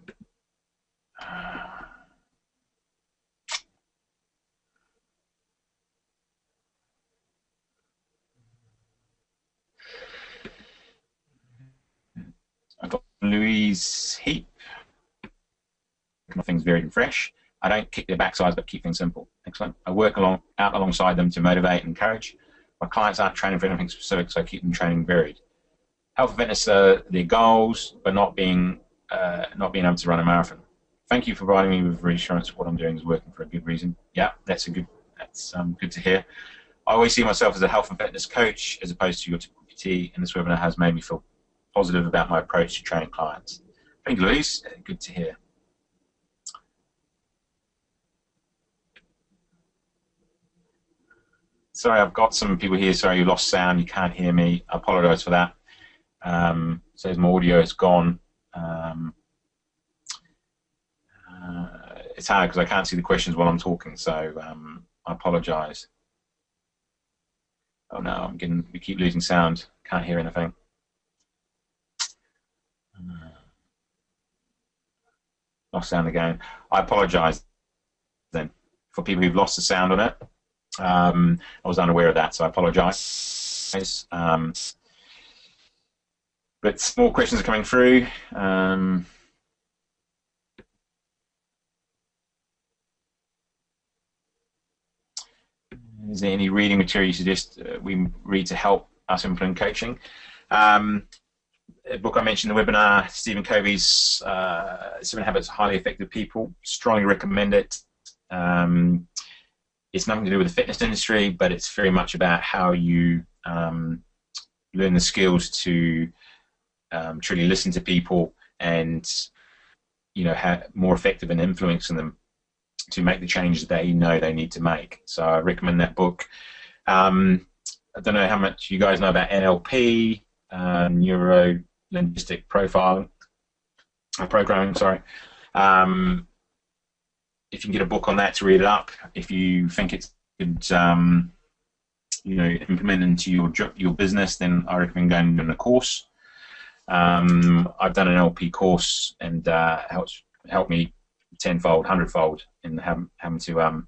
I've got Louise Heap. Things varied and fresh. I don't kick their backsides, but keep things simple. Excellent. I work out alongside them to motivate and encourage. My clients aren't training for anything specific, so I keep them training varied. Health and fitness are their goals, but not being able to run a marathon. Thank you for providing me with reassurance. What I'm doing is working for a good reason. Yeah, that's good to hear. I always see myself as a health and fitness coach as opposed to your typical PT, and this webinar has made me feel positive about my approach to training clients. Thank you, Louise. Good to hear. Sorry, I've got some people here. Sorry, you lost sound. You can't hear me. I apologise for that. Says my audio is gone. It's hard because I can't see the questions while I'm talking, so I apologise. Oh no, we keep losing sound. Can't hear anything. Lost sound again. I apologise then for people who've lost the sound on it. I was unaware of that, so I apologise. But more questions are coming through. Is there any reading material you suggest we read to help us implement coaching? A book I mentioned in the webinar, Stephen Covey's 7 Habits of Highly Effective People. Strongly recommend it. It's nothing to do with the fitness industry, but it's very much about how you learn the skills to truly listen to people and, you know, more effective in influencing them to make the changes they know they need to make. So I recommend that book. I don't know how much you guys know about NLP, neuro-linguistic programming. Sorry. If you can get a book on that to read it up, if you think it's good, you know, implement into your business, then I recommend going on a course. I've done an NLP course, and helped me tenfold, hundredfold in having to,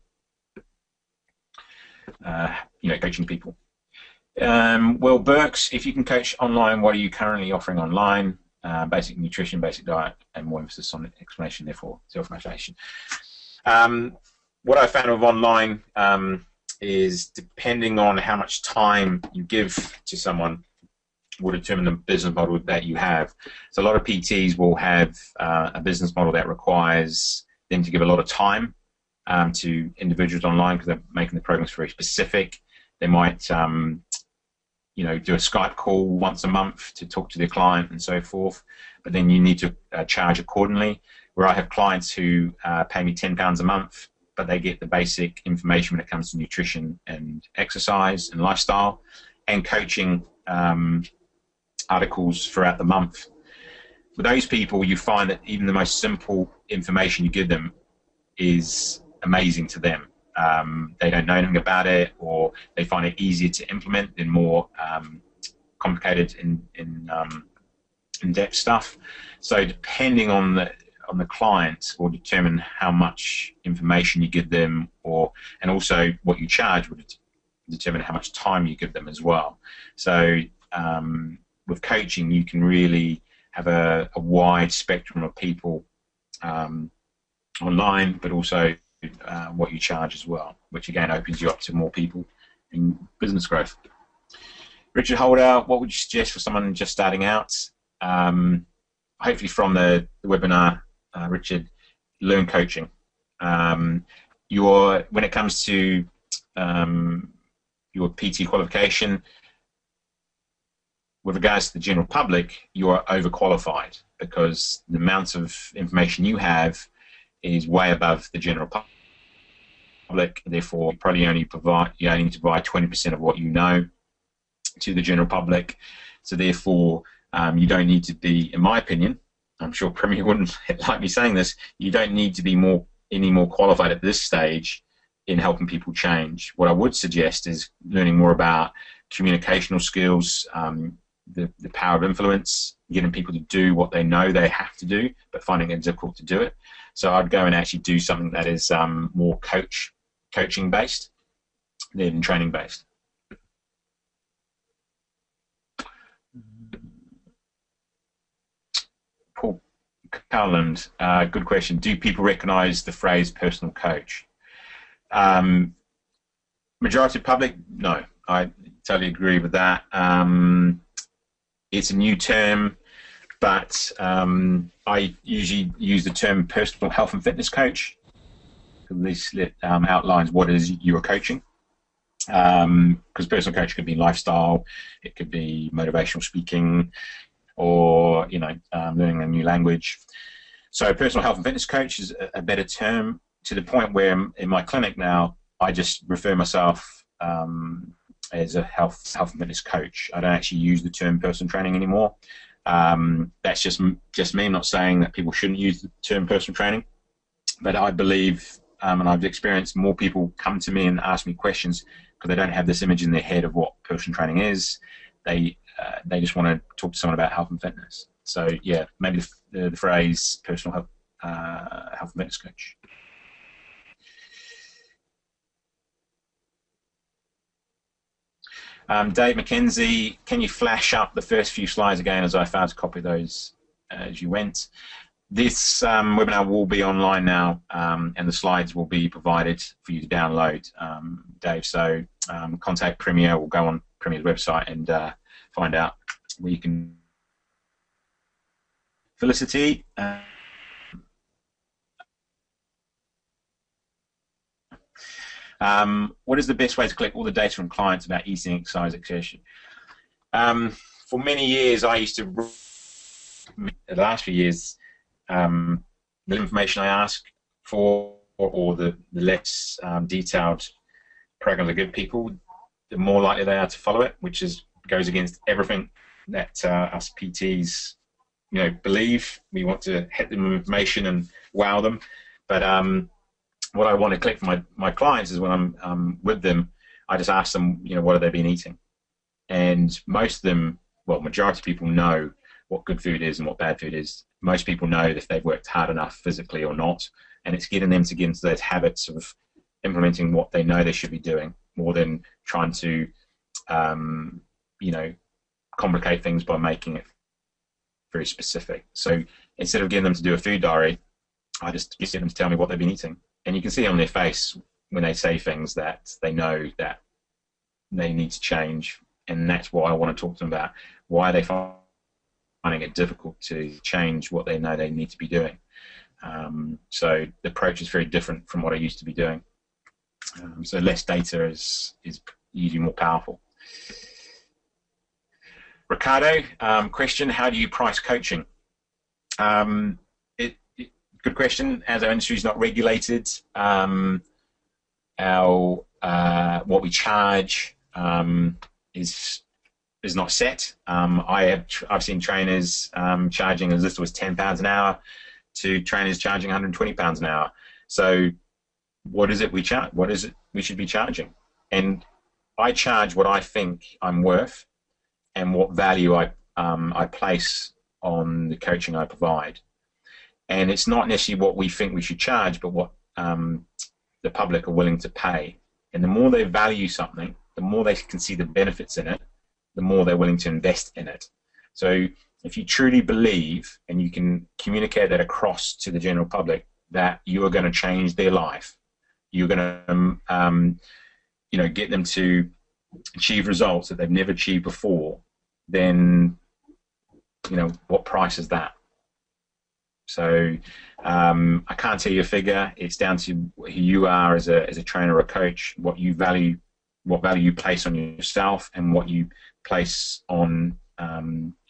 you know, coaching people. Well, Burks, if you can coach online, what are you currently offering online? Basic nutrition, basic diet, and more emphasis on explanation, therefore self-motivation. What I found with online is, depending on how much time you give to someone, will determine the business model that you have. So a lot of PTs will have a business model that requires them to give a lot of time to individuals online because they're making the programs very specific, They might you know, do a Skype call once a month to talk to their client and so forth, but then you need to charge accordingly. Where I have clients who pay me £10 a month, but they get the basic information when it comes to nutrition and exercise and lifestyle and coaching articles throughout the month. For those people, you find that even the most simple information you give them is amazing to them. They don't know anything about it, or they find it easier to implement than more complicated in-depth stuff. So depending on the client will determine how much information you give them, and also what you charge would determine how much time you give them as well. So with coaching, you can really have a wide spectrum of people online, but also what you charge as well, which again opens you up to more people in business growth. Richard Holder, what would you suggest for someone just starting out? Hopefully from the webinar, Richard, learn coaching. When it comes to your PT qualification, with regards to the general public, you are overqualified because the amount of information you have is way above the general public. Therefore, you probably only need to provide 20% of what you know to the general public. So therefore, you don't need to be, in my opinion, I'm sure Premier wouldn't like me saying this, you don't need to be any more qualified at this stage in helping people change. What I would suggest is learning more about communicational skills, the power of influence, getting people to do what they know they have to do, but finding it difficult to do it. So I'd go and actually do something that is more coaching based than training based. Paul Cowland, good question. Do people recognise the phrase personal coach? Majority of public, no. I totally agree with that. It's a new term, but I usually use the term personal health and fitness coach. At least it outlines what it is you are coaching. Because personal coach could be lifestyle, it could be motivational speaking, or learning a new language. So personal health and fitness coach is a better term, to the point where in my clinic now I just refer myself as a health and fitness coach. I don't actually use the term personal training anymore. That's just me. I'm not saying that people shouldn't use the term personal training, but I believe, and I've experienced, more people come to me and ask me questions because they don't have this image in their head of what personal training is. They just want to talk to someone about health and fitness. So yeah, maybe the phrase personal health and fitness coach. Dave McKenzie, can you flash up the first few slides again, as I found to copy those as you went? This webinar will be online now, and the slides will be provided for you to download, Dave. So contact Premier or go on Premier's website and find out where you can. Felicity. What is the best way to collect all the data from clients about eating, exercise, etc.? For many years, I used to, the last few years, the information I ask for, or the less detailed programs I give people, the more likely they are to follow it, which goes against everything that us PTs believe. We want to hit them with information and wow them, but what I want to click for my clients is when I'm with them, I just ask them, what have they been eating? And most of them, well, majority of people know what good food is and what bad food is. Most people know if they've worked hard enough physically or not, and it's getting them to get into those habits of implementing what they know they should be doing, more than trying to, complicate things by making it very specific. So instead of getting them to do a food diary, I just get them to tell me what they've been eating. And you can see on their face when they say things that they know that they need to change, and that's what I want to talk to them about. Why are they finding it difficult to change what they know they need to be doing? So the approach is very different from what I used to be doing. So less data is usually more powerful. Ricardo, question, how do you price coaching? Good question. As our industry is not regulated, what we charge is not set. I've seen trainers charging as little as £10 an hour to trainers charging £120 an hour. So what is it we charge? What is it we should be charging? And I charge what I think I'm worth and what value I place on the coaching I provide. And it's not necessarily what we think we should charge, but what the public are willing to pay. And the more they value something, the more they can see the benefits in it, the more they're willing to invest in it. So if you truly believe and you can communicate that across to the general public that you are going to change their life, you're going to get them to achieve results that they've never achieved before, then what price is that? So I can't tell you a figure. It's down to who you are as a trainer or a coach, what value you place on yourself, and what you place on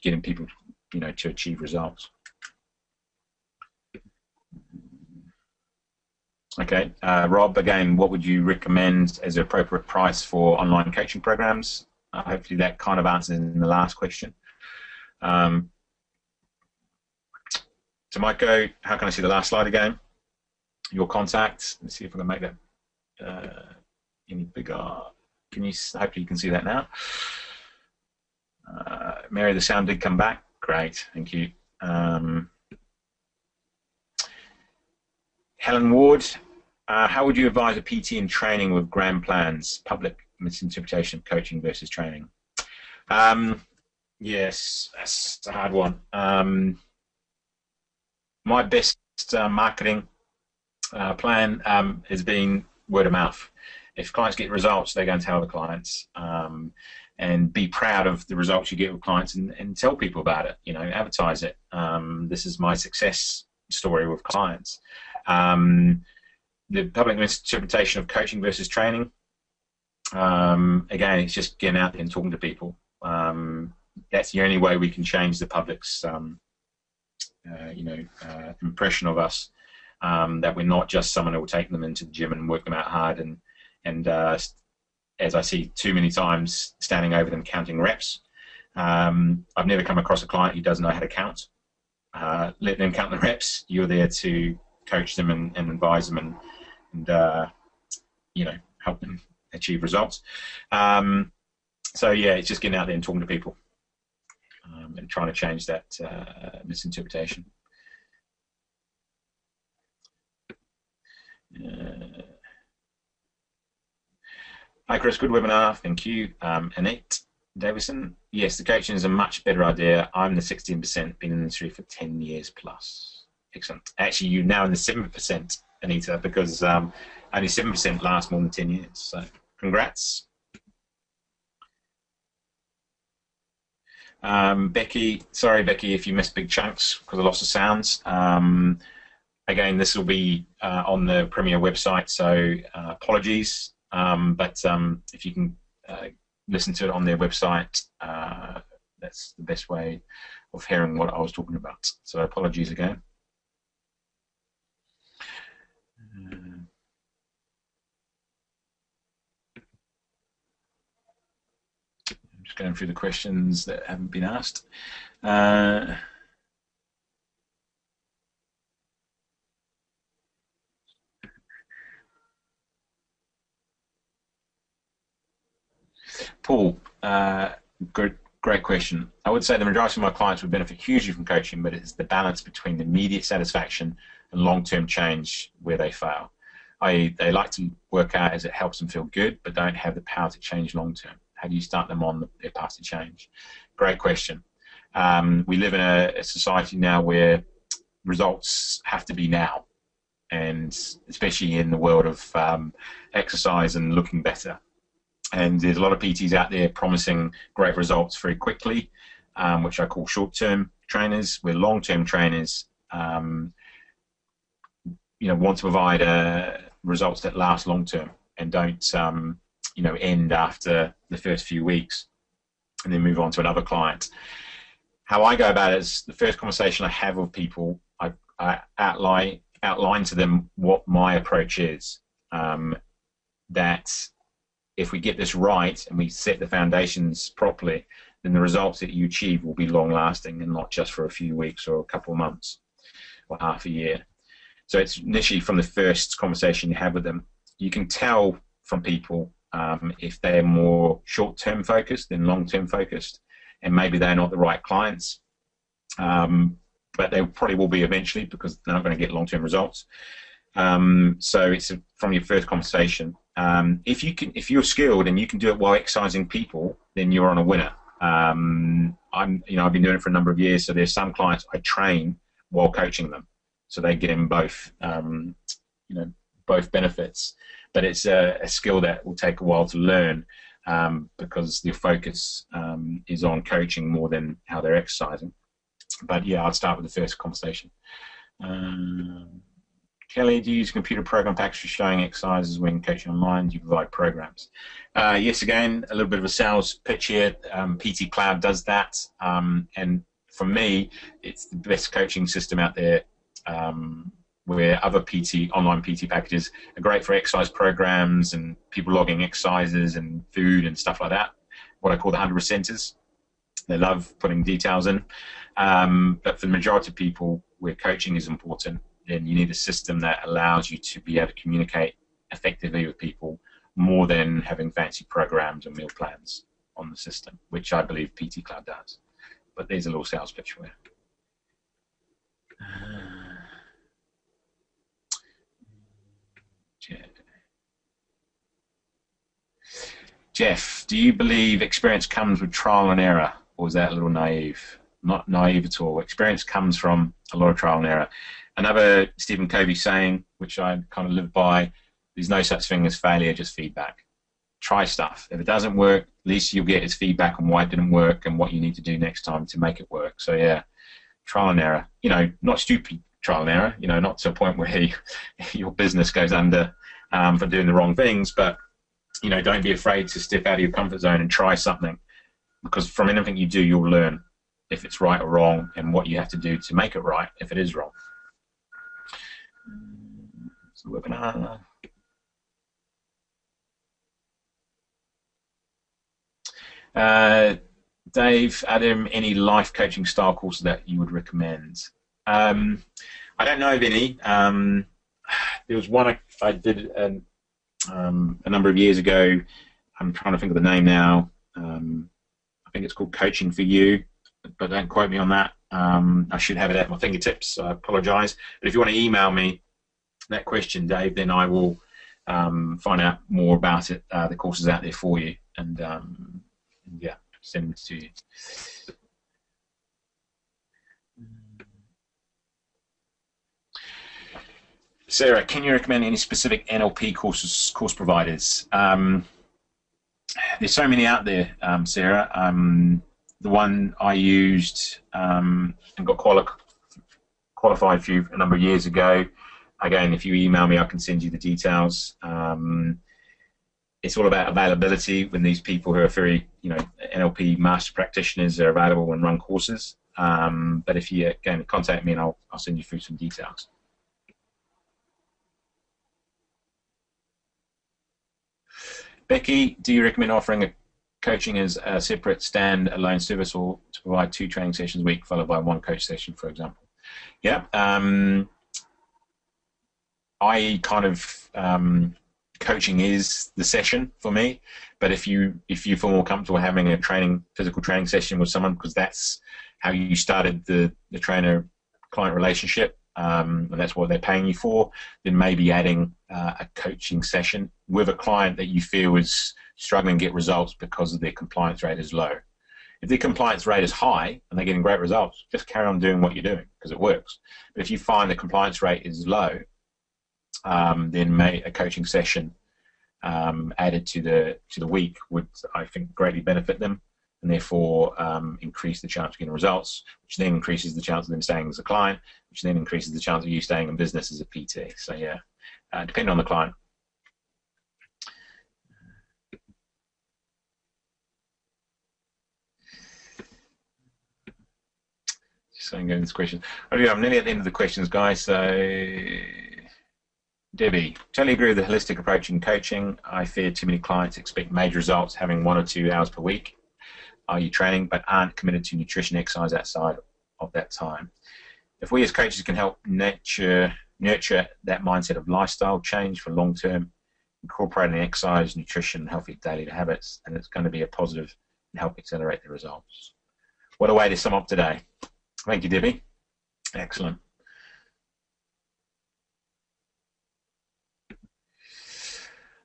getting people, to achieve results. Okay, Rob, again, what would you recommend as an appropriate price for online coaching programs? Hopefully that kind of answers in the last question. So Maiko, how can I see the last slide again? Your contact. Let's see if I can make that any bigger. Hopefully you can see that now. Mary, the sound did come back. Great, thank you. Helen Ward, how would you advise a PT in training with grand plans, public misinterpretation of coaching versus training? Yes, that's a hard one. My best marketing plan has been word of mouth. If clients get results, they're going to tell the clients, and be proud of the results you get with clients, and tell people about it. Advertise it. This is my success story with clients. The public misinterpretation of coaching versus training. Again, it's just getting out there and talking to people. That's the only way we can change the public's impression of us, that we're not just someone who will take them into the gym and work them out hard, and as I see too many times, standing over them counting reps. I've never come across a client who doesn't know how to count. Let them count the reps. You're there to coach them and advise them and help them achieve results. So yeah, it's just getting out there and talking to people. And trying to change that misinterpretation. Hi Chris, good webinar, thank you. Annette Davison, yes, the coaching is a much better idea. I'm the 16%, been in the industry for 10 years plus. Excellent. Actually, you're now in the 7%, Anita, because only 7% last more than 10 years. So congrats. Becky, sorry Becky if you missed big chunks because of loss of sounds. Again, this will be on the Premier website, so apologies, but if you can listen to it on their website, that's the best way of hearing what I was talking about, so apologies again. Going through the questions that haven't been asked. Paul, great question. I would say the majority of my clients would benefit hugely from coaching, but it's the balance between the immediate satisfaction and long-term change where they fail. They like to work out as it helps them feel good, but don't have the power to change long-term. How do you start them on their path to change? Great question. We live in a society now where results have to be now, and especially in the world of exercise and looking better. And there's a lot of PTs out there promising great results very quickly, which I call short-term trainers. We're long-term trainers, want to provide results that last long-term and don't end after the first few weeks and then move on to another client. How I go about it is the first conversation I have with people, I outline to them what my approach is. That if we get this right and we set the foundations properly, then the results that you achieve will be long-lasting and not just for a few weeks or a couple of months or half a year. So it's initially from the first conversation you have with them. You can tell from people if they're more short-term focused than long-term focused, and maybe they're not the right clients, but they probably will be eventually because they're not going to get long-term results. So it's from your first conversation. If you're skilled and you can do it while exercising people, then you're on a winner. I've been doing it for a number of years, so there's some clients I train while coaching them, so they get in both, both benefits. But it's a skill that will take a while to learn because your focus is on coaching more than how they're exercising. But yeah, I'll start with the first conversation. Kelly, do you use a computer program packs for showing exercises when coaching online? Do you provide programs? Yes, again, a little bit of a sales pitch here. PT Cloud does that. And for me, it's the best coaching system out there, where other online PT packages are great for exercise programs and people logging exercises and food and stuff like that, what I call the 100%ers. They love putting details in. But for the majority of people where coaching is important, then you need a system that allows you to be able to communicate effectively with people more than having fancy programs and meal plans on the system, which I believe PT Cloud does. But there's a little sales pitch for you. Jeff, do you believe experience comes with trial and error, or is that a little naive? Not naive at all. Experience comes from a lot of trial and error. Another Stephen Covey saying, which I kind of live by, there's no such thing as failure, just feedback. Try stuff. If it doesn't work, at least you'll get his feedback on why it didn't work and what you need to do next time to make it work. So yeah, trial and error. Not stupid trial and error, not to a point where your business goes under for doing the wrong things, but don't be afraid to step out of your comfort zone and try something, because from anything you do, you'll learn if it's right or wrong and what you have to do to make it right if it is wrong. So webinar. Dave, Adam, any life coaching style courses that you would recommend? I don't know of any. There was one I did a number of years ago. I'm trying to think of the name now. I think it's called Coaching for You, but don't quote me on that. I should have it at my fingertips, so I apologise. But if you want to email me that question, Dave, then I will find out more about it. The course is out there for you, and yeah, send it to you. Sarah, can you recommend any specific NLP course providers? There's so many out there, Sarah. The one I used and got qualified for a number of years ago. Again, if you email me, I can send you the details. It's all about availability when these people who are very, NLP master practitioners are available and run courses. But if you again contact me, and I'll send you through some details. Becky, do you recommend offering a coaching as a separate stand-alone service, or to provide 2 training sessions a week followed by 1 coach session, for example? Yeah. I kind of coaching is the session for me, but if you feel more comfortable having a physical training session with someone, because that's how you started the trainer-client relationship, and that's what they're paying you for, then maybe adding a coaching session with a client that you feel is struggling to get results because their compliance rate is low. If their compliance rate is high and they're getting great results, just carry on doing what you're doing because it works. But if you find the compliance rate is low, then a coaching session added to the week would, I think, greatly benefit them, and therefore increase the chance of getting results, which then increases the chance of them staying as a client, which then increases the chance of you staying in business as a PT. So yeah, depending on the client. So I'm going to this question. Okay, I'm nearly at the end of the questions, guys. So, Debbie, totally agree with the holistic approach in coaching. I fear too many clients expect major results having 1 or 2 hours per week. Are you training but aren't committed to nutrition exercise outside of that time? If we as coaches can help nurture that mindset of lifestyle change for long term, incorporating exercise, nutrition, healthy daily habits, and it's going to be a positive and help accelerate the results. What a way to sum up today. Thank you, Debbie. Excellent.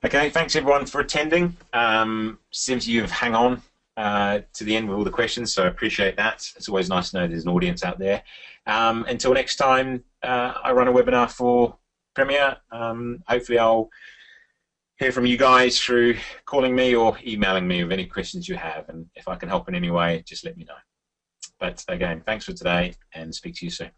Okay, thanks everyone for attending. Seems you've hung on to the end with all the questions, so I appreciate that. It's always nice to know there's an audience out there. Until next time, I run a webinar for Premier. Hopefully I'll hear from you guys through calling me or emailing me with any questions you have, and if I can help in any way, just let me know. But again, thanks for today, and speak to you soon.